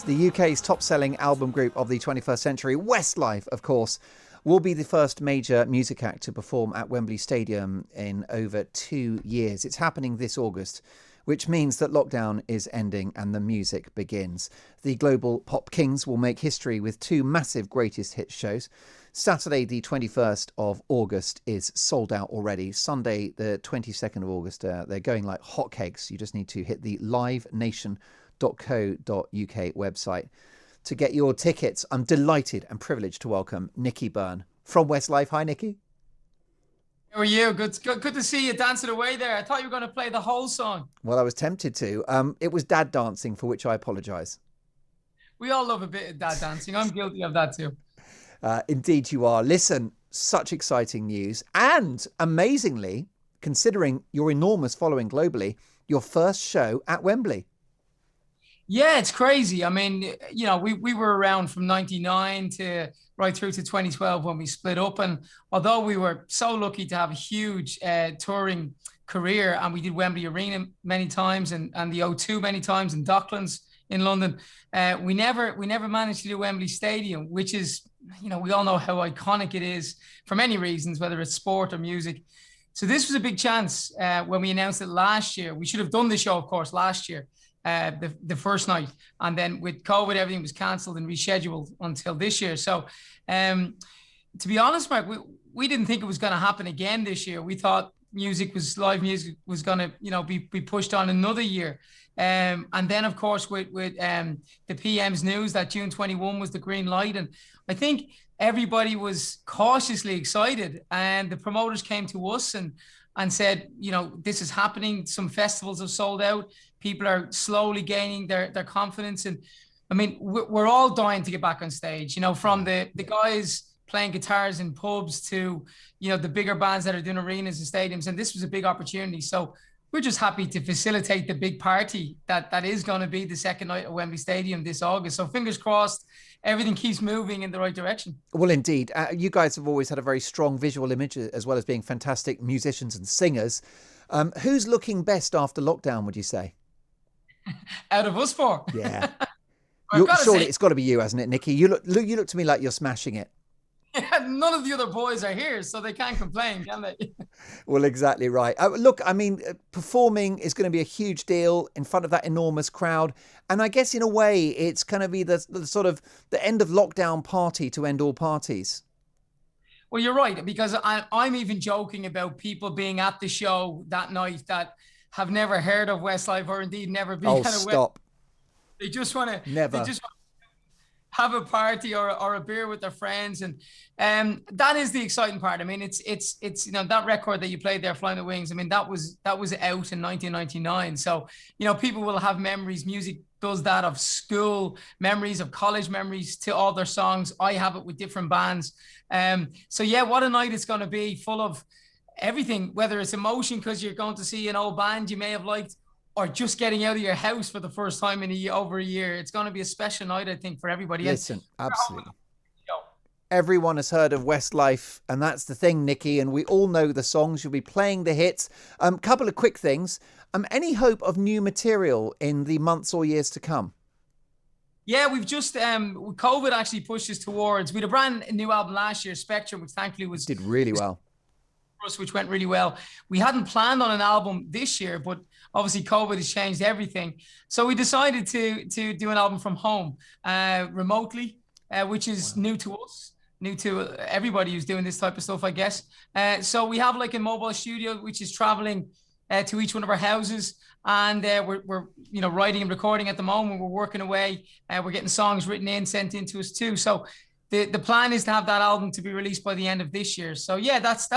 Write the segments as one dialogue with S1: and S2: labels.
S1: The UK's top-selling album group of the 21st century, Westlife, of course, will be the first major music act to perform at Wembley Stadium in over 2 years. It's happening this August, which means that lockdown is ending and the music begins. The global pop kings will make history with 2 massive greatest hits shows. Saturday, the 21st of August, is sold out already. Sunday, the 22nd of August, they're going like hotcakes. You just need to hit the livenation.co.uk website to get your tickets. I'm delighted and privileged to welcome Nicky Byrne from Westlife. Hi, Nicky.
S2: How are you? Good to see you dancing away there. I thought you were going to play the whole song.
S1: Well, I was tempted to. It was dad dancing, for which I apologise.
S2: We all love a bit of dad dancing. I'm guilty of that too.
S1: Indeed you are. Listen, such exciting news. And amazingly, considering your enormous following globally, your first show at Wembley.
S2: Yeah, it's crazy. I mean, you know, we were around from 99 to right through to 2012 when we split up. And although we were so lucky to have a huge touring career, and we did Wembley Arena many times and the O2 many times and Docklands in London, we never managed to do Wembley Stadium, which is, you know, we all know how iconic it is for many reasons, whether it's sport or music. So this was a big chance when we announced it last year. We should have done the show, of course, last year. The first night, and then with COVID everything was cancelled and rescheduled until this year. So to be honest, Mark, we didn't think it was going to happen again this year. We thought live music was going to, you know, be pushed on another year, and then of course with the PM's news that June 21 was the green light, and I think everybody was cautiously excited, and the promoters came to us and said, you know, this is happening. Some festivals have sold out. People are slowly gaining their confidence. And I mean, we're all dying to get back on stage, you know, from the guys playing guitars in pubs to, you know, the bigger bands that are doing arenas and stadiums. And this was a big opportunity. So we're just happy to facilitate the big party that is going to be the second night at Wembley Stadium this August. So fingers crossed, everything keeps moving in the right direction.
S1: Well, indeed. You guys have always had a very strong visual image, as well as being fantastic musicians and singers. Who's looking best after lockdown, would you say?
S2: Out of us four?
S1: Yeah. Surely it's got to be you, hasn't it, Nicky? You look to me like you're smashing it.
S2: Yeah, none of the other boys are here, so they can't complain, can they?
S1: Well, exactly right. Look, I mean, performing is going to be a huge deal in front of that enormous crowd. And I guess in a way, it's going to be the sort of the end of lockdown party to end all parties.
S2: Well, you're right, because I'm even joking about people being at the show that night that have never heard of Westlife or indeed never been at a
S1: stop.
S2: They just want to
S1: never
S2: have a party or a beer with their friends, and that is the exciting part. I mean, it's you know, that record that you played there, Flying the Wings. I mean, that was out in 1999. So, you know, people will have memories. Music does that, of school memories, of college memories to all their songs. I have it with different bands. So yeah, what a night it's going to be, full of everything, whether it's emotion because you're going to see an old band you may have liked, or just getting out of your house for the first time in over a year. It's going to be a special night, I think, for everybody.
S1: Listen, absolutely. Everyone has heard of Westlife, and that's the thing, Nicky, and we all know the songs. You'll be playing the hits. Couple of quick things. Any hope of new material in the months or years to come?
S2: Yeah, we've just, COVID actually pushed us towards, we had a brand new album last year, Spectrum, which thankfully did really well. Which went really well. We hadn't planned on an album this year, but obviously COVID has changed everything. So we decided to do an album from home, remotely, which is new to us, new to everybody who's doing this type of stuff, I guess. So we have like a mobile studio, which is traveling to each one of our houses. And we're you know, writing and recording at the moment. We're working away. We're getting songs written in, sent in to us too. So the plan is to have that album to be released by the end of this year. So yeah, that's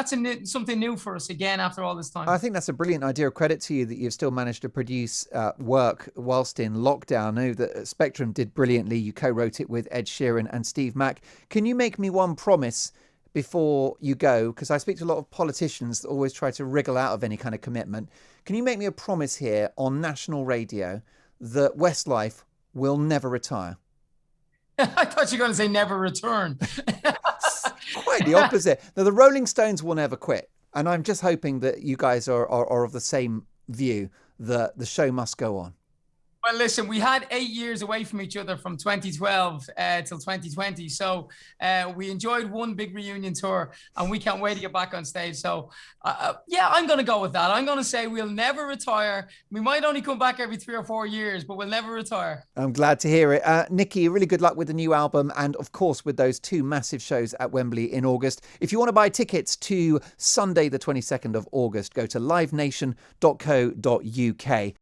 S2: something new for us again after all this time.
S1: I think that's a brilliant idea. Credit to you that you've still managed to produce work whilst in lockdown. I know that Spectrum did brilliantly. You co-wrote it with Ed Sheeran and Steve Mack. Can you make me one promise before you go? Because I speak to a lot of politicians that always try to wriggle out of any kind of commitment. Can you make me a promise here on national radio that Westlife will never retire?
S2: I thought you were going to say never return.
S1: Quite the opposite. Now, the Rolling Stones will never quit. And I'm just hoping that you guys are of the same view, that the show must go on.
S2: Well, listen, we had 8 years away from each other from 2012 till 2020. So we enjoyed one big reunion tour and we can't wait to get back on stage. So yeah, I'm going to go with that. I'm going to say we'll never retire. We might only come back every 3 or 4 years, but we'll never retire.
S1: I'm glad to hear it. Nicky, really good luck with the new album and, of course, with those 2 massive shows at Wembley in August. If you want to buy tickets to Sunday, the 22nd of August, go to livenation.co.uk.